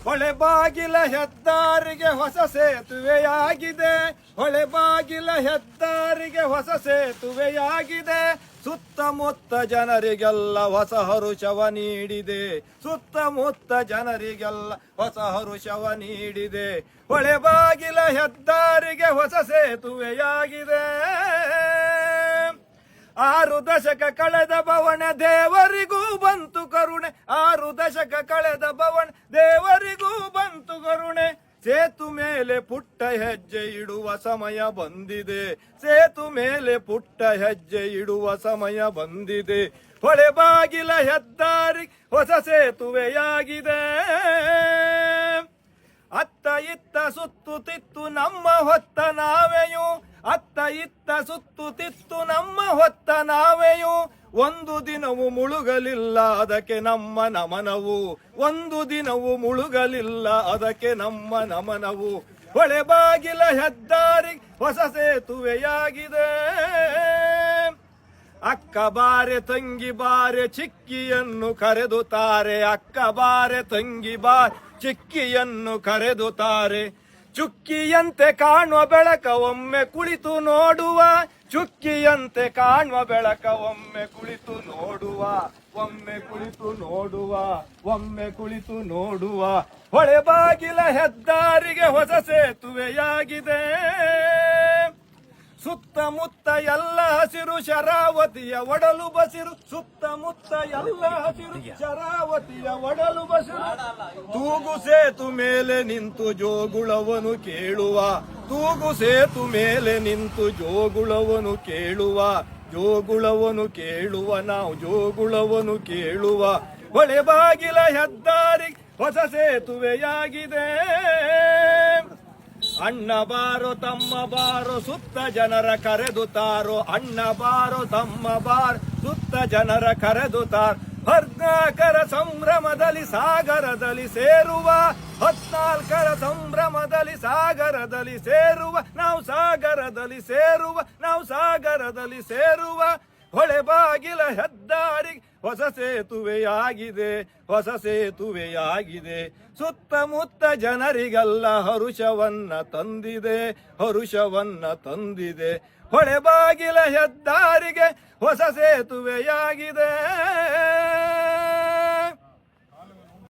ಹೊಳೆ ಬಾಗಿಲ ಹೆದ್ದಾರಿಗೆ ಹೊಸ ಸೇತುವೆಯಾಗಿದೆ. ಹೊಳೆ ಬಾಗಿಲ ಹೆದ್ದಾರಿಗೆ ಹೊಸ ಸೇತುವೆಯಾಗಿದೆ. ಸುತ್ತಮುತ್ತ ಜನರಿಗೆಲ್ಲ ಹೊಸ ಹರುಷವ ನೀಡಿದೆ. ಸುತ್ತಮುತ್ತ ಜನರಿಗೆಲ್ಲ ಹೊಸ ಹರುಷವ ನೀಡಿದೆ. ಹೊಳೆ ಬಾಗಿಲ ಹೆದ್ದಾರಿಗೆ ಹೊಸ ಸೇತುವೆಯಾಗಿದೆ. 6 ದಶಕ ಕಳೆದ ಬವಣ ದೇವರಿಗೂ ಬಂತು ಕರುಣೆ. 6 ದಶಕ ಕಳೆದ ಬವಣ ದೇವರಿಗೂ ಬಂತು ಕರುಣೆ. ಸೇತು ಮೇಲೆ ಪುಟ್ಟ ಹೆಜ್ಜೆ ಇಡುವ ಸಮಯ ಬಂದಿದೆ. ಸೇತು ಮೇಲೆ ಪುಟ್ಟ ಹೆಜ್ಜೆ ಇಡುವ ಸಮಯ ಬಂದಿದೆ. ಹೊಳೆ ಬಾಗಿಲ ಹೆದ್ದಾರಿ ಹೊಸ ಸೇತುವೆಯಾಗಿದೆ. ಅತ್ತ ಇತ್ತ ಸುತ್ತುತ್ತಿತ್ತು ನಮ್ಮ ಹೊತ್ತ ನಾವೆಯು. ಅತ್ತ ಇತ್ತ ಸುತ್ತುತ್ತಿತ್ತು ನಮ್ಮ ಹೊತ್ತ ನಾವೆಯು. ಒಂದು ದಿನವೂ ಮುಳುಗಲಿಲ್ಲ ಅದಕ್ಕೆ ನಮ್ಮ ನಮನವು. ಒಂದು ದಿನವೂ ಮುಳುಗಲಿಲ್ಲ ಅದಕ್ಕೆ ನಮ್ಮ ನಮನವು. ಹೊಳೆ ಬಾಗಿಲ ಹೆದ್ದಾರಿ ಹೊಸ ಸೇತುವೆಯಾಗಿದೆ. ಅಕ್ಕ ಬಾರೆ ತಂಗಿ ಬಾರೆ ಚಿಕ್ಕಿಯನ್ನು ಕರೆದುತ್ತಾರೆ. ಅಕ್ಕ ಬಾರೆ ತಂಗಿ ಬಾರೆ ಚಿಕ್ಕಿಯನ್ನು ಕರೆದುತ್ತಾರೆ. ಚುಕ್ಕಿಯಂತೆ ಕಾಣುವ ಬೆಳಕ ಒಮ್ಮೆ ಕುಳಿತು ನೋಡುವ. ಚುಕ್ಕಿಯಂತೆ ಕಾಣುವ ಬೆಳಕ ಒಮ್ಮೆ ಕುಳಿತು ನೋಡುವ. ಒಮ್ಮೆ ಕುಳಿತು ನೋಡುವ. ಒಮ್ಮೆ ಕುಳಿತು ನೋಡುವ. ಹೊಳೆ ಬಾಗಿಲ ಹೆದ್ದಾರಿಗೆ ಹೊಸ ಸೇತುವೆಯಾಗಿದೆ. ಸುತ್ತಮುತ್ತ ಎಲ್ಲ ಹಸಿರು ಶರಾವತಿಯ ಒಡಲು ಬಸಿರು. ಸುತ್ತಮುತ್ತ ಎಲ್ಲ ಹಸಿರು ಶರಾವತಿಯ ಒಡಲು ಬಸಿರು. ತೂಗು ಸೇತು ಮೇಲೆ ನಿಂತು ಜೋಗುಳವನು ಕೇಳುವ. ತೂಗು ಸೇತು ಮೇಲೆ ನಿಂತು ಜೋಗುಳವನು ಕೇಳುವ. ಜೋಗುಳವನು ಕೇಳುವ ನಾವು ಜೋಗುಳವನು ಕೇಳುವ. ಹೊಳೆ ಬಾಗಿಲ ಹೆದ್ದಾರಿ ಹೊಸ ಸೇತುವೆಯಾಗಿದೆ. ಅಣ್ಣ ಬಾರೋ ತಮ್ಮ ಬಾರೋ ಸುತ್ತ ಜನರ ಕರೆದುತ್ತಾರೋ. ಅಣ್ಣ ಬಾರೋ ತಮ್ಮ ಬಾರೋ ಸುತ್ತ ಜನರ ಕರೆದುತ್ತಾರ. 14ರ ಸಂಭ್ರಮದಲ್ಲಿ ಸಾಗರದಲ್ಲಿ ಸೇರುವ. 14ರ ಸಂಭ್ರಮದಲ್ಲಿ ಸಾಗರದಲ್ಲಿ ಸೇರುವ. ನಾವು ಸಾಗರದಲ್ಲಿ ಸೇರುವ. ನಾವು ಸಾಗರದಲ್ಲಿ ಸೇರುವ. ಹೊಳೆ ಬಾಗಿಲ ಹೆದ್ದಾರಿ ಹೊಸ ಸೇತುವೆಯಾಗಿದೆ. ಹೊಸ ಸೇತುವೆಯಾಗಿದೆ. ಸುತ್ತಮುತ್ತ ಜನರಿಗೆಲ್ಲ ಹರುಷವನ್ನ ತಂದಿದೆ. ಹರುಷವನ್ನ ತಂದಿದೆ. ಹೊಳೆ ಬಾಗಿಲ ಹೆದ್ದಾರಿಗೆ ಹೊಸ ಸೇತುವೆಯಾಗಿದೆ.